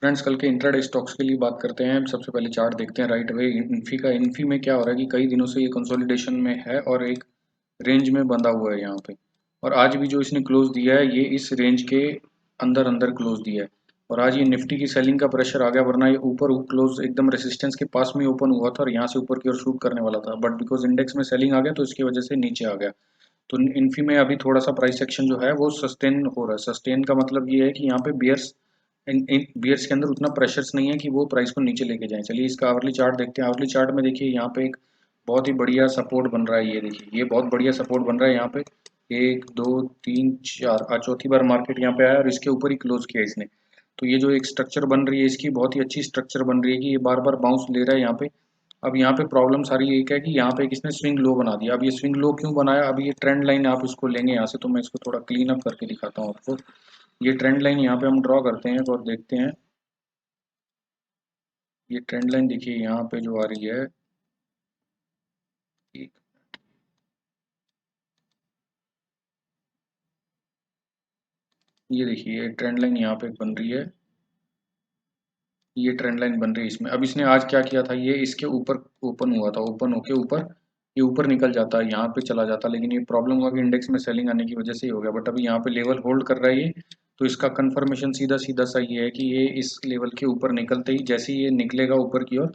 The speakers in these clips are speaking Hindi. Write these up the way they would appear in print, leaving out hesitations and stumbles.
फ्रेंड्स, कल के इंट्राडे स्टॉक्स के लिए बात करते हैं। सबसे पहले चार्ट देखते हैं राइट अवे इन्फी का। इन्फी में क्या हो रहा है कि कई दिनों से ये कंसोलिडेशन में है और एक रेंज में बंधा हुआ है यहाँ पे। और आज भी जो इसने क्लोज दिया है ये इस रेंज के अंदर अंदर क्लोज दिया है। और आज ये निफ्टी की सेलिंग का प्रेशर आ गया, वरना ये ऊपर क्लोज एकदम रेसिस्टेंस के पास में ओपन हुआ था और यहाँ से ऊपर की ओर शूट करने वाला था, बट बिकॉज इंडेक्स में सेलिंग आ गया तो इसकी वजह से नीचे आ गया। तो इन्फी में अभी थोड़ा सा प्राइस एक्शन जो है वो सस्टेन हो रहा है। सस्टेन का मतलब ये है कि यहाँ पे बियर्स इन बियर्स के अंदर उतना प्रेशर्स नहीं है कि वो प्राइस को नीचे लेके जाएं। चलिए इसका आवरली चार्ट देखते हैं। आवरली चार्ट में देखिए यहाँ पे एक बहुत ही बढ़िया सपोर्ट बन रहा है। ये देखिए ये बहुत बढ़िया सपोर्ट बन रहा है यहाँ पे। एक दो तीन चार, आज चौथी बार मार्केट यहाँ पे आया और इसके ऊपर ही क्लोज किया इसने। तो ये जो एक स्ट्रक्चर बन रही है इसकी बहुत ही अच्छी स्ट्रक्चर बन रही है कि ये बार बार बाउंस ले रहा है यहाँ पे। अब यहाँ पे प्रॉब्लम सारी एक है कि यहाँ पे किसने स्विंग लो बना दिया। अब ये स्विंग लो क्यों बनाया, अब ये ट्रेंड लाइन आप इसको लेंगे यहाँ से, तो मैं इसको थोड़ा क्लीन अप करके दिखाता हूँ आपको। ये ट्रेंड लाइन यहाँ पे हम ड्रॉ करते हैं और देखते हैं। ये ट्रेंड लाइन देखिए यहाँ पे जो आ रही है, एक ये देखिए ये ट्रेंड लाइन यहाँ पे बन रही है। ये ट्रेंड लाइन बन रही है इसमें। अब इसने आज क्या किया था, ये इसके ऊपर ओपन हुआ था, ओपन होके ऊपर ये ऊपर निकल जाता है, यहाँ पे चला जाता, लेकिन ये प्रॉब्लम हुआ कि इंडेक्स में सेलिंग आने की वजह से ही हो गया। बट अभी यहाँ पे लेवल होल्ड कर रहा है ये। तो इसका कंफर्मेशन सीधा सीधा सा ये है कि ये इस लेवल के ऊपर निकलते ही जैसे ही ये निकलेगा ऊपर की ओर,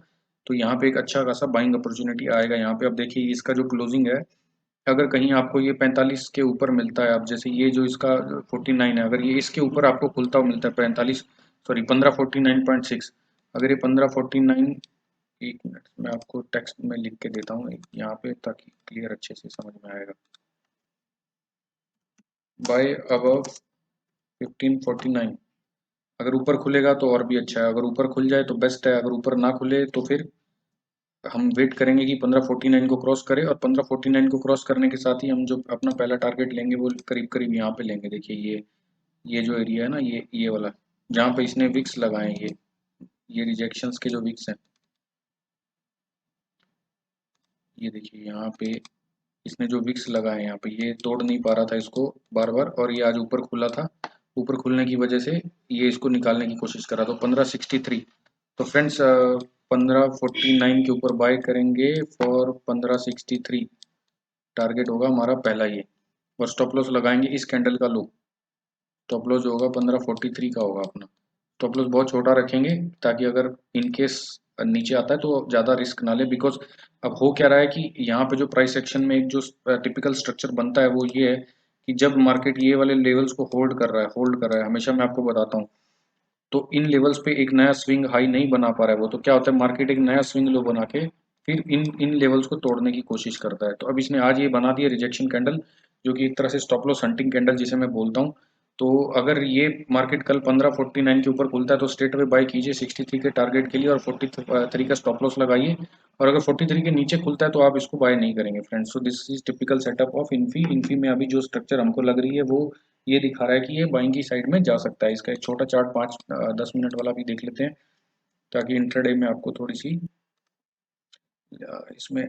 तो यहाँ पे एक अच्छा खासा बाइंग अपॉर्चुनिटी आएगा यहाँ पे। अब देखिए इसका जो क्लोजिंग है, अगर कहीं आपको ये 45 के ऊपर मिलता है, अब जैसे ये जो इसका 49 है, अगर ये इसके ऊपर आपको खुलता हुआ मिलता है 45, सॉरी 1549.6, अगर ये 1549, एक मिनट मैं आपको टेक्स्ट में लिख के देता हूँ यहाँ पे ताकि क्लियर अच्छे से समझ में आएगा। बाय अबव 1549, अगर ऊपर खुलेगा तो और भी अच्छा है, अगर ऊपर खुल जाए तो बेस्ट है, अगर ऊपर ना खुले तो फिर हम वेट करेंगे कि 1549 को क्रॉस करे। और 1549 को क्रॉस करने के साथ ही हम जो अपना पहला टारगेट लेंगे वो करीब करीब यहाँ पे लेंगे। देखिए ये जो एरिया है ना, ये वाला जहाँ पे इसने विक्स लगाए हैं, ये रिजेक्शंस के जो विक्स हैं, ये देखिए यहाँ पे इसने जो विक्स लगाए हैं यहाँ पे, ये तोड़ नहीं पा रहा था इसको बार बार, और ये आज ऊपर खुला था। ऊपर खुलने की वजह से ये इसको निकालने की कोशिश कर रहा था। 1563, तो फ्रेंड्स 1549 के ऊपर बाय करेंगे फॉर 1563, टारगेट होगा हमारा पहला ये। और स्टॉप लॉस लगाएंगे इस कैंडल का लो। स्टॉप लॉस जो होगा 1543 का होगा अपना। स्टॉप लॉस बहुत छोटा रखेंगे ताकि अगर इन केस नीचे आता है तो ज़्यादा रिस्क ना ले। बिकॉज अब हो क्या रहा है कि यहाँ पे जो प्राइस एक्शन में एक जो टिपिकल स्ट्रक्चर बनता है वो ये है कि जब मार्केट ये वाले लेवल्स को होल्ड कर रहा है, हमेशा मैं आपको बताता हूँ, तो इन लेवल्स पे एक नया स्विंग हाई नहीं बना पा रहा है वो, तो क्या होता है मार्केट एक नया स्विंग लो बना के फिर इन इन लेवल्स को तोड़ने की कोशिश करता है। तो अब इसने आज ये बना दिया रिजेक्शन कैंडल, जो कि एक तरह से स्टॉप लॉस हंटिंग कैंडल जिसे मैं बोलता हूँ। तो अगर ये मार्केट कल 1549 के ऊपर खुलता है तो स्ट्रेट वे बाय कीजिए 63 के टारगेट के लिए और 43 का स्टॉप लॉस लगाइए। और अगर 43 के नीचे खुलता है तो आप इसको बाय नहीं करेंगे friends. So this is typical setup of Infy. Infy में अभी जो स्ट्रक्चर हमको लग रही है वो ये दिखा रहा है कि ये बाइंग की साइड में जा सकता है। इसका एक छोटा चार्ट 5-10 मिनट वाला भी देख लेते हैं ताकि इंट्राडे में आपको थोड़ी सी इसमें।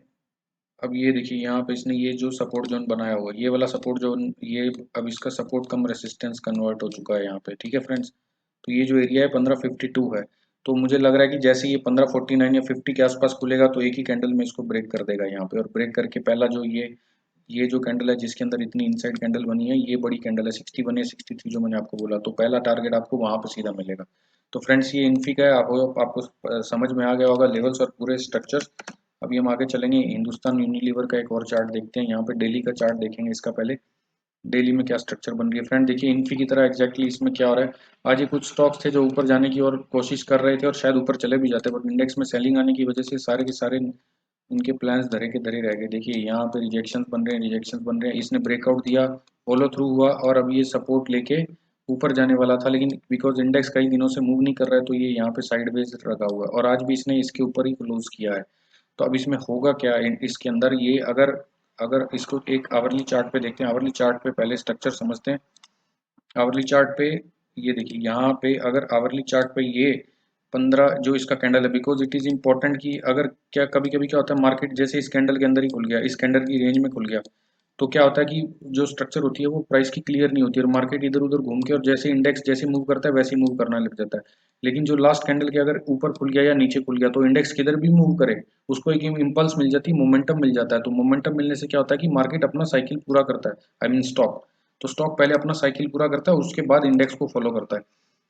अब ये देखिए यहाँ पे इसने ये जो सपोर्ट जोन बनाया हुआ है, ये वाला सपोर्ट जोन, ये अब इसका सपोर्ट कम रेसिस्टेंस कन्वर्ट हो चुका है यहाँ पे। ठीक है फ्रेंड्स, तो ये जो एरिया है 1552 है। तो मुझे लग रहा है कि जैसे ये 1549 या 50 के आसपास खुलेगा तो एक ही कैंडल में इसको ब्रेक कर देगा यहाँ पे। और ब्रेक करके पहला जो ये जो कैंडल है जिसके अंदर इतनी इनसाइड कैंडल बनी है, ये बड़ी कैंडल है 61 या 63 जो मैंने आपको बोला, तो पहला टारगेट आपको वहां पर सीधा मिलेगा। तो फ्रेंड्स ये इन्फी का है, आपको समझ में आ गया होगा लेवल्स और पूरे स्ट्रक्चर। अभी हम आगे चलेंगे, हिंदुस्तान यूनिलीवर का एक और चार्ट देखते हैं। यहाँ पे डेली का चार्ट देखेंगे इसका पहले, डेली में क्या स्ट्रक्चर बन रही है। फ्रेंड देखिए इन्फी की तरह एग्जैक्टली इसमें क्या हो रहा है, आज ये कुछ स्टॉक्स थे जो ऊपर जाने की और कोशिश कर रहे थे और शायद ऊपर चले भी जाते, बट इंडेक्स में सेलिंग आने की वजह से सारे के सारे इनके प्लान्स धरे के धरे रह गए। देखिए यहाँ पे रिजेक्शंस बन रहे हैं। इसने ब्रेकआउट दिया, फॉलो थ्रू हुआ और अब ये सपोर्ट लेके ऊपर जाने वाला था, लेकिन बिकॉज इंडेक्स कई दिनों से मूव नहीं कर रहा है तो ये यहाँ पे साइडवेज रखा हुआ है और आज भी इसने इसके ऊपर ही क्लोज किया है। तो अब इसमें होगा क्या इसके अंदर, ये अगर अगर इसको एक आवरली चार्ट पे देखते हैं, आवरली चार्ट पे पहले स्ट्रक्चर समझते हैं। आवरली चार्ट पे ये देखिए यहाँ पे अगर आवरली चार्ट पे ये 15 जो इसका कैंडल है, बिकॉज इट इज इम्पोर्टेंट कि अगर क्या कभी कभी क्या होता है मार्केट जैसे इस कैंडल के अंदर ही खुल गया, इस कैंडल की रेंज में खुल गया, तो क्या होता है कि जो स्ट्रक्चर होती है वो प्राइस की क्लियर नहीं होती है और मार्केट इधर उधर घूम के और जैसे इंडेक्स जैसे मूव करता है वैसे ही मूव करना लग जाता है। लेकिन जो लास्ट कैंडल के अगर ऊपर खुल गया या नीचे खुल गया तो इंडेक्स किधर भी मूव करे उसको एक इम्पल्स मिल जाती है, मोमेंटम मिल जाता है। तो मोमेंटम मिलने से क्या होता है कि मार्केट अपना साइकिल पूरा करता है, आई मीन स्टॉक। तो स्टॉक पहले अपना साइकिल पूरा करता है, उसके बाद इंडेक्स को फॉलो करता है।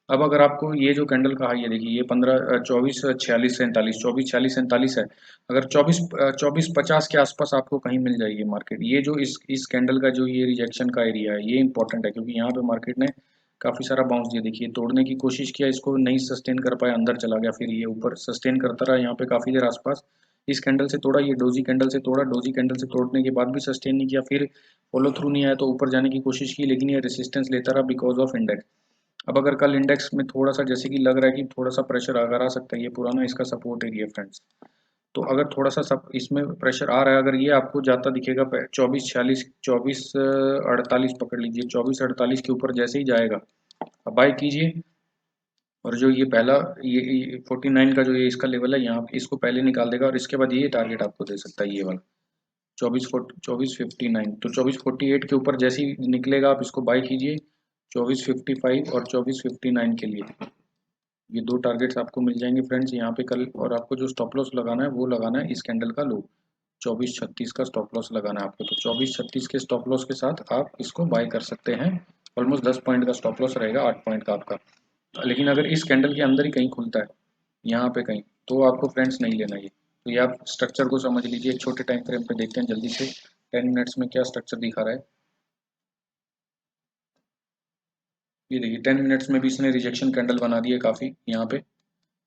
अब अगर आपको ये जो कैंडल का हाई है देखिए, ये 24 46 47 24 46 47 है। अगर 24 50 के आसपास आपको कहीं मिल जाएगी मार्केट, ये जो इस कैंडल का जो ये रिजेक्शन का एरिया है ये इंपॉर्टेंट है, क्योंकि यहाँ पे मार्केट ने काफी सारा बाउंस दिया। देखिए तोड़ने की कोशिश किया, इसको नहीं सस्टेन कर पाया, अंदर चला गया, फिर ये ऊपर सस्टेन करता रहा यहाँ पे काफी देर आसपास। इस कैंडल से तोड़ा, ये डोजी कैंडल से तोड़ा, डोजी कैंडल से तोड़ने के बाद भी सस्टेन नहीं किया, फिर फॉलो थ्रू नहीं आया तो ऊपर जाने की कोशिश की, लेकिन ये रेसिस्टेंस लेता रहा बिकॉज ऑफ इंडेक्स। अब अगर कल इंडेक्स में थोड़ा सा जैसे कि लग रहा है कि थोड़ा सा प्रेशर अगर आ सकता है, ये पुराना इसका सपोर्ट एरिया फ्रेंड्स। तो अगर थोड़ा सा सब इसमें प्रेशर आ रहा है, अगर ये आपको जाता दिखेगा 24 46 24 48 पकड़ लीजिए, 24 48 के ऊपर जैसे ही जाएगा अब बाय कीजिए। और जो ये पहला ये 49 का जो ये इसका लेवल है यहाँ, इसको पहले निकाल देगा और इसके बाद ये टारगेट आपको दे सकता है, ये वाला 24 49। तो 24 48 के ऊपर जैसे ही निकलेगा आप इसको बाय कीजिए 24 55 और 24 59 के लिए। ये दो टारगेट्स आपको मिल जाएंगे फ्रेंड्स यहाँ पे कल। और आपको जो स्टॉप लॉस लगाना है वो लगाना है इस कैंडल का लो, 24 36 का स्टॉप लॉस लगाना है आपको। तो 24 36 के स्टॉप लॉस के साथ आप इसको बाय कर सकते हैं। ऑलमोस्ट 10 पॉइंट का स्टॉप लॉस रहेगा, 8 पॉइंट का आपका। लेकिन अगर इस कैंडल के अंदर ही कहीं खुलता है यहाँ पे कहीं, तो आपको फ्रेंड्स नहीं लेना ये। तो ये आप स्ट्रक्चर को समझ लीजिए। एक छोटे टाइम फ्रेम पे देखते हैं जल्दी से 10 मिनट्स में क्या स्ट्रक्चर दिखा रहा है। ये देखिए 10 मिनट्स में भी इसने रिजेक्शन कैंडल बना दी है काफ़ी यहाँ पे,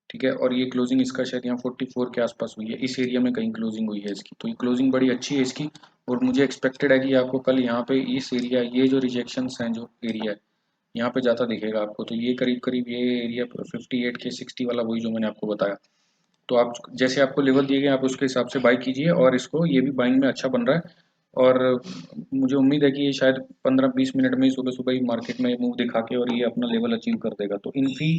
ठीक है। और ये क्लोजिंग इसका शायद यहाँ 44 के आसपास हुई है, इस एरिया में कहीं क्लोजिंग हुई है इसकी। तो ये क्लोजिंग बड़ी अच्छी है इसकी। और मुझे एक्सपेक्टेड है कि आपको कल यहाँ पे इस एरिया, ये जो रिजेक्शंस हैं जो एरिया है यहाँ पे ज़्यादा दिखेगा आपको। तो ये करीब करीब ये एरिया 58 के 60 वाला, वही जो मैंने आपको बताया। तो आप जैसे आपको लेवल दिए गए आप उसके हिसाब से बाई कीजिए। और इसको ये भी बाइंग में अच्छा बन रहा है। और मुझे उम्मीद है कि ये शायद 15 20 मिनट में सुबह सुबह ही मार्केट में मूव दिखा के और ये अपना लेवल अचीव कर देगा। तो इनफी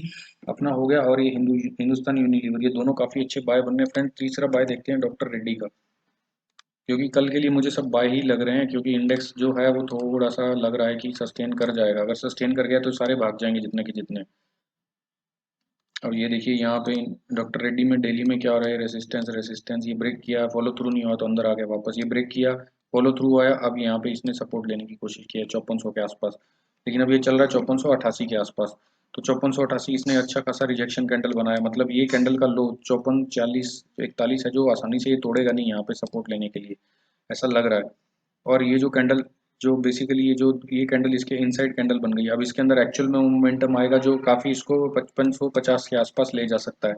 अपना हो गया और ये हिंदुस्तान यूनिलीवर, ये दोनों काफ़ी अच्छे बाय बनने फ्रेंड। तीसरा बाय देखते हैं डॉक्टर रेड्डी का, क्योंकि कल के लिए मुझे सब बाय ही लग रहे हैं, क्योंकि इंडेक्स जो है वो थोड़ा सा लग रहा है कि सस्टेन कर जाएगा। अगर सस्टेन कर गया तो सारे भाग जाएंगे जितने के जितने। और ये देखिए यहाँ पे डॉक्टर रेड्डी में डेली में क्या हो रहा है, रेसिस्टेंस रेसिस्टेंस, ये ब्रेक किया, फॉलो थ्रू नहीं हुआ तो अंदर आ गया वापस, ये ब्रेक किया, फॉलो थ्रू आया, अब यहाँ पे इसने सपोर्ट लेने की कोशिश की है 5400 के आसपास। लेकिन अब ये चल रहा है 5488 के आसपास। तो 5488 इसने अच्छा खासा रिजेक्शन कैंडल बनाया, मतलब ये कैंडल का लो 54 40 41 है, जो आसानी से ये तोड़ेगा नहीं यहाँ पे सपोर्ट लेने के लिए, ऐसा लग रहा है। और ये जो कैंडल, जो बेसिकली ये कैंडल इसके इनसाइड कैंडल बन गई है, अब इसके अंदर एक्चुअल में मोमेंटम आएगा जो काफ़ी इसको 5550 के आसपास ले जा सकता है।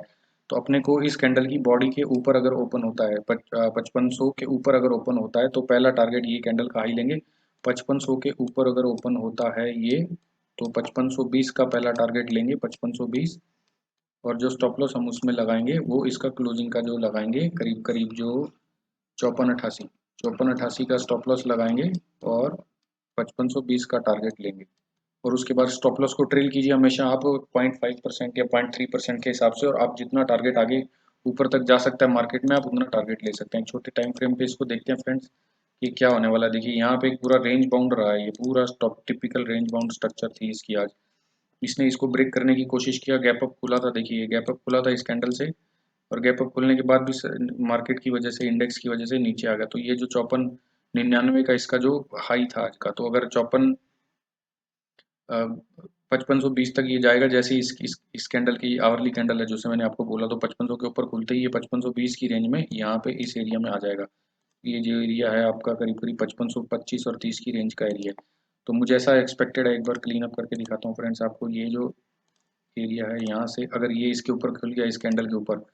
तो अपने को इस कैंडल की बॉडी के ऊपर अगर ओपन होता है 5500 के ऊपर अगर ओपन होता है तो पहला टारगेट ये कैंडल का हाई लेंगे। 5500 के ऊपर अगर ओपन होता है ये, तो 5520 का पहला टारगेट लेंगे, 5520। और जो स्टॉप लॉस हम उसमें लगाएंगे वो इसका क्लोजिंग का जो लगाएंगे करीब करीब जो 5488 का स्टॉप लॉस लगाएंगे और 5520 का टारगेट लेंगे। और उसके बाद स्टॉप लॉस को ट्रेल कीजिए हमेशा आप 0.5% या 0.3% के हिसाब से, और आप जितना टारगेट आगे ऊपर तक जा सकता है मार्केट में आप उतना टारगेट ले सकते हैं। छोटे टाइम फ्रेम पे इसको देखते हैं फ्रेंड्स कि क्या होने वाला है। देखिए यहाँ पे एक पूरा रेंज बाउंड रहा है, ये पूरा stop typical range bound structure थी इसकी। आज इसने इसको ब्रेक करने की कोशिश किया, गैप अप खुला था, देखिए गैप अप खुला था इस कैंडल से, और गैप अप खुलने के बाद भी मार्केट की वजह से, इंडेक्स की वजह से नीचे आ गया। तो ये जो 5499 का इसका जो हाई था आज का, तो अगर 5520 तक ये जाएगा, जैसे इस कैंडल की आवरली कैंडल है जैसे मैंने आपको बोला, तो 5500 के ऊपर खुलते ही ये 5520 की रेंज में यहाँ पे इस एरिया में आ जाएगा। ये जो एरिया है आपका करीब करीब 5525 और 30 की रेंज का एरिया है। तो मुझे ऐसा एक्सपेक्टेड है, एक बार क्लीन अप करके दिखाता हूँ फ्रेंड्स आपको। ये जो एरिया है यहाँ से अगर ये इसके ऊपर खुल गया, इस कैंडल के ऊपर,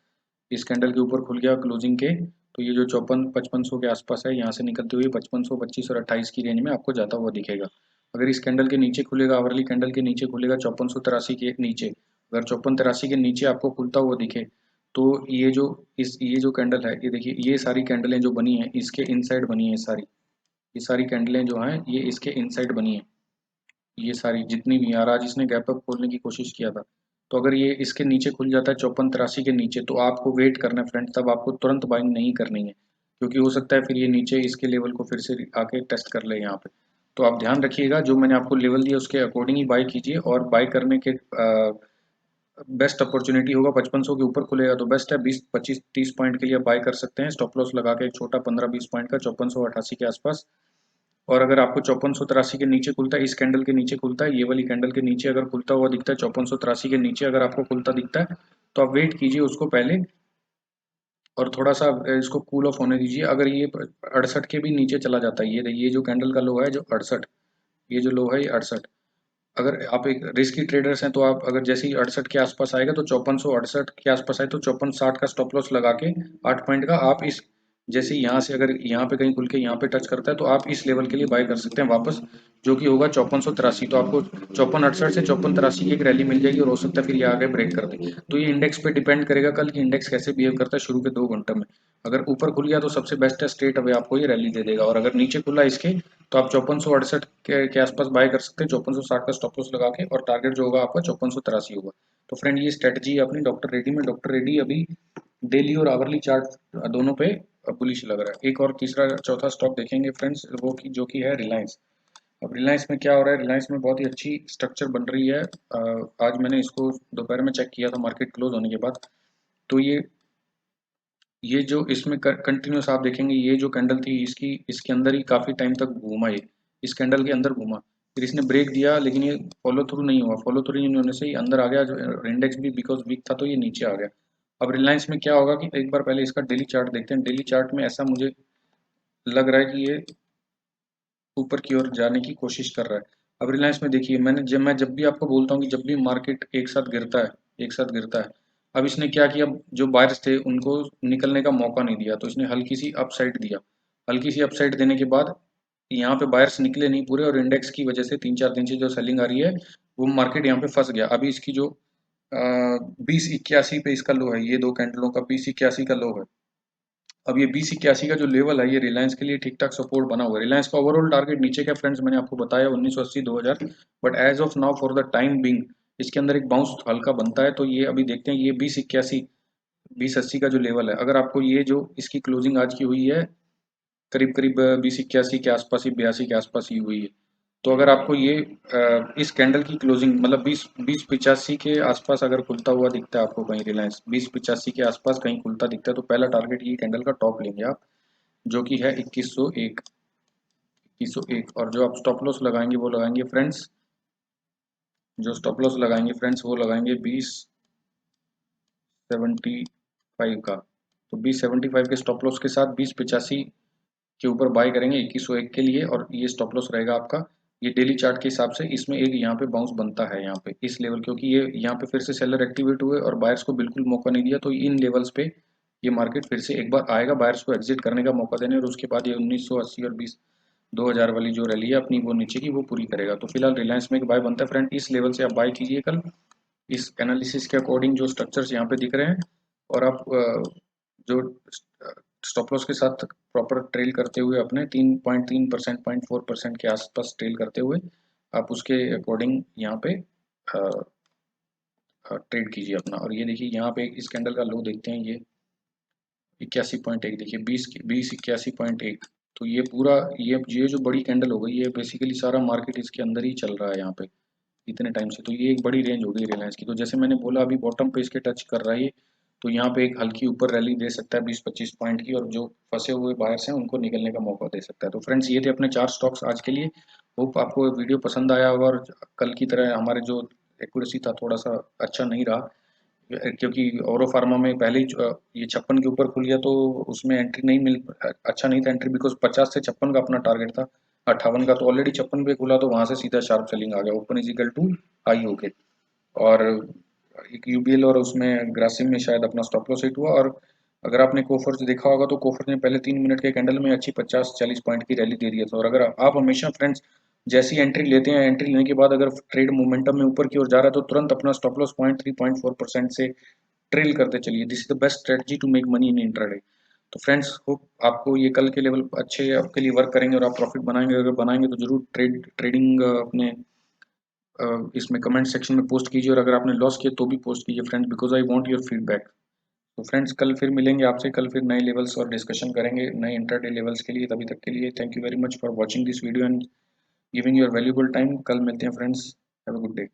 इस कैंडल के ऊपर खुल गया क्लोजिंग के, तो ये जो 54 5500 के आसपास है यहाँ से निकलते हुए 5525 और 28 की रेंज में आपको जाता हुआ दिखेगा। अगर इस कैंडल के नीचे खुलेगा, आवरली कैंडल के नीचे खुलेगा 5483 के नीचे, अगर 5483 के नीचे आपको खुलता हुआ दिखे, तो ये जो कैंडल है, ये देखिए ये सारी कैंडलें जो बनी है इसके इनसाइड बनी है सारी, ये सारी कैंडलें जो हैं ये इसके इनसाइड बनी है, ये सारी जितनी भी यार। आज इसने गैप अप खोलने की कोशिश किया था, तो अगर ये इसके नीचे खुल जाता है 5483 के नीचे, तो आपको वेट करना है फ्रेंड, तब आपको तुरंत बाइंग नहीं करनी है। क्योंकि हो सकता है फिर ये नीचे इसके लेवल को फिर से आके टेस्ट कर ले यहाँ पे। तो आप ध्यान रखिएगा, जो मैंने आपको लेवल दिया उसके अकॉर्डिंग ही बाय कीजिए, और बाय करने के बेस्ट अपॉर्चुनिटी होगा 5500 के ऊपर खुलेगा तो बेस्ट है, 20 25 30 पॉइंट के लिए बाय कर सकते हैं स्टॉप लॉस लगा के, एक छोटा 15-20 पॉइंट का 5488 के आसपास। और अगर आपको 5483 के नीचे खुलता है, इस कैंडल के नीचे खुलता है, ये वाली कैंडल के नीचे अगर खुलता हुआ दिखता है 5483 के नीचे अगर आपको खुलता दिखता है, तो आप वेट कीजिए उसको पहले, और थोड़ा सा इसको कूल ऑफ होने दीजिए। अगर ये 68 के भी नीचे चला जाता है, ये जो कैंडल का लो है जो 68, ये जो लो है ये 68, अगर आप एक रिस्की ट्रेडर्स हैं तो आप अगर जैसे ही 68 के आसपास आएगा तो 5468 के आसपास आए तो 5460 का स्टॉप लॉस लगा के 8 पॉइंट का आप इस, जैसे यहाँ से अगर यहाँ पे कहीं खुल के यहाँ पे टच करता है तो आप इस लेवल के लिए बाय कर सकते हैं वापस, जो कि होगा 5483। तो आपको 5468 से 5483 की एक रैली मिल जाएगी, और हो सकता है फिर ये आगे ब्रेक कर दे। तो ये इंडेक्स पे डिपेंड करेगा कल कि इंडेक्स कैसे बिहेव करता है शुरू के 2 घंटे में। अगर ऊपर खुल गया तो सबसे बेस्ट है, स्ट्रेट अवे आपको ये रैली दे देगा, और अगर नीचे खुला इसके तो आप 5468 के आसपास बाय कर सकते हैं 5460 का स्टॉप लॉस लगा के, और टारगेट जो होगा आपका 5483 होगा। तो फ्रेंड ये स्ट्रेटजी है अपनी डॉक्टर रेड्डी में। डॉक्टर रेड्डी अभी डेली और आवरली चार्ट दोनों पे बुलिश लग रहा है। एक और तीसरा चौथा स्टॉक देखेंगे फ्रेंड्स, वो की जो कि है रिलायंस। अब रिलायंस में क्या हो रहा है, रिलायंस में बहुत ही अच्छी स्ट्रक्चर बन रही है। आज मैंने इसको दोपहर में चेक किया था मार्केट क्लोज होने के बाद, तो ये जो इसमें कंटिन्यूस आप देखेंगे, ये जो कैंडल थी इसकी, इसके अंदर ही काफी टाइम तक घूमा, ये इस कैंडल के अंदर घूमा, फिर इसने ब्रेक दिया लेकिन ये फॉलो थ्रू नहीं हुआ, फॉलो थ्रू नहीं होने से ही अंदर आ गया, जो इंडेक्स भी बिकॉज वीक था तो ये नीचे आ गया। अब रिलायंस में क्या होगा कि एक बार पहले इसका डेली चार्ट देखते हैं। डेली चार्ट में ऐसा मुझे लग रहा है कि ये ऊपर की ओर जाने की कोशिश कर रहा है। अब रिलायंस में देखिए, मैं जब भी आपको बोलता हूँ कि जब भी मार्केट एक साथ गिरता है, एक साथ गिरता है, अब इसने क्या किया, जो बायर्स थे उनको निकलने का मौका नहीं दिया, तो इसने हल्की सी अपसाइड दिया। हल्की सी अपसाइड देने के बाद यहाँ पे बायर्स निकले नहीं पूरे, और इंडेक्स की वजह से 3-4 दिन से जो सेलिंग आ रही है वो मार्केट यहाँ पे फंस गया। अभी इसकी जो 2081 पे इसका लो है, ये दो कैंडलों का 2081 का लो है। अब ये 2081 का जो लेवल है ये रिलायंस के लिए ठीक ठाक सपोर्ट बना हुआ है। रिलायंस का ओवरऑल टारगेट नीचे का फ्रेंड्स मैंने आपको बताया 1980 2000, but as of now for the time being इसके अंदर एक बाउंस हल्का बनता है। तो ये अभी देखते हैं, ये 2081 2080 का जो लेवल है, अगर आपको ये जो इसकी क्लोजिंग आज की हुई है करीब करीब 2081 के आसपास ही, 82 के आसपास ही हुई है, तो अगर आपको ये इस कैंडल की क्लोजिंग मतलब 20-85 के आसपास अगर खुलता हुआ दिखता है आपको कहीं, रिलायंस 20-85 के आसपास कहीं खुलता दिखता है, तो पहला टारगेट ये कैंडल का टॉप लेंगे आप, जो कि है 2101, 2101। और जो आप स्टॉप लॉस लगाएंगे वो लगाएंगे फ्रेंड्स, जो स्टॉप लॉस लगाएंगे फ्रेंड्स वो लगाएंगे 2075 का। तो 2075 के स्टॉप लॉस के साथ 2085 के ऊपर बाय करेंगे 2101 के लिए, और ये स्टॉप लॉस रहेगा आपका। ये डेली चार्ट के हिसाब से इसमें एक यहाँ पे बाउंस बनता है यहाँ पे इस लेवल, क्योंकि ये यहाँ पे फिर से सेलर एक्टिवेट हुए और बायर्स को बिल्कुल मौका नहीं दिया, तो इन लेवल्स पे ये मार्केट फिर से एक बार आएगा बायर्स को एग्जिट करने का मौका देने, और उसके बाद ये 1980 और 2000 वाली जो रैली है अपनी वो नीचे की वो पूरी करेगा। तो फिलहाल रिलायंस में एक बाय बनता है फ्रेंड, इस लेवल से आप बाय कीजिए कल, इस एनालिसिस के अकॉर्डिंग जो स्ट्रक्चर्स यहाँ पे दिख रहे हैं, और आप जो स्टॉप लॉस के साथ प्रॉपर ट्रेल करते हुए अपने 3.3% 0.4% के आसपास ट्रेल करते हुए आप उसके अकॉर्डिंग यहाँ पे ट्रेड कीजिए अपना। और ये देखिए यहाँ पे इस कैंडल का लो देखते हैं, ये 81.1 देखिए, 20 81.1। तो ये पूरा ये जो बड़ी कैंडल हो गई, ये बेसिकली सारा मार्केट इसके अंदर ही चल रहा है यहाँ पे इतने टाइम से। तो ये एक बड़ी रेंज हो गई रिलायंस की। तो जैसे मैंने बोला अभी बॉटम पे इसके टच कर रहा है ये, तो यहाँ पे एक हल्की ऊपर रैली दे सकता है 20-25 पॉइंट की, और जो फंसे हुए बायर्स हैं उनको निकलने का मौका दे सकता है। तो फ्रेंड्स ये थे अपने 4 स्टॉक्स आज के लिए। होप आपको वीडियो पसंद आया होगा, और कल की तरह हमारे जो एक्यूरेसी था थोड़ा सा अच्छा नहीं रहा, क्योंकि औरो फार्मा में पहले ही ये 56 के ऊपर खुल गया, तो उसमें एंट्री नहीं मिल, अच्छा नहीं था एंट्री, बिकॉज 50 से 56 का अपना टारगेट था, 58 का, तो ऑलरेडी 56 पे खुला तो वहां से सीधा शार्प सेलिंग आ गया, open is equal to high हो के। और एक यूबीएल और उसमें ग्रासिम में शायद अपना स्टॉप लॉस हिट हुआ। और अगर आपने कोफर्ज देखा होगा तो कोफर्ज ने पहले 3 मिनट के कैंडल में अच्छी 50-40 पॉइंट की रैली दे दिया था। और अगर आप हमेशा फ्रेंड्स जैसी एंट्री लेते हैं, एंट्री लेने के बाद अगर ट्रेड मोमेंटम में ऊपर की ओर जा रहा है तो तुरंत अपना स्टॉप लॉस 0.3-0.4% से ट्रेल करते चलिए। This is the best strategy to make money in intraday. तो फ्रेंड्स होप आपको ये कल के लेवल अच्छे आपके लिए वर्क करेंगे और आप प्रॉफिट बनाएंगे। अगर बनाएंगे तो जरूर ट्रेडिंग अपने इसमें कमेंट सेक्शन में पोस्ट कीजिए, और अगर आपने लॉस किया तो भी पोस्ट कीजिए friends, because I want your feedback. तो फ्रेंड्स कल फिर मिलेंगे आपसे, कल फिर नए लेवल्स और डिस्कशन करेंगे नए इंटरडे लेवल्स के लिए। तभी तक के लिए thank you very much for watching this video and giving your valuable time. कल मिलते हैं friends, have a good day.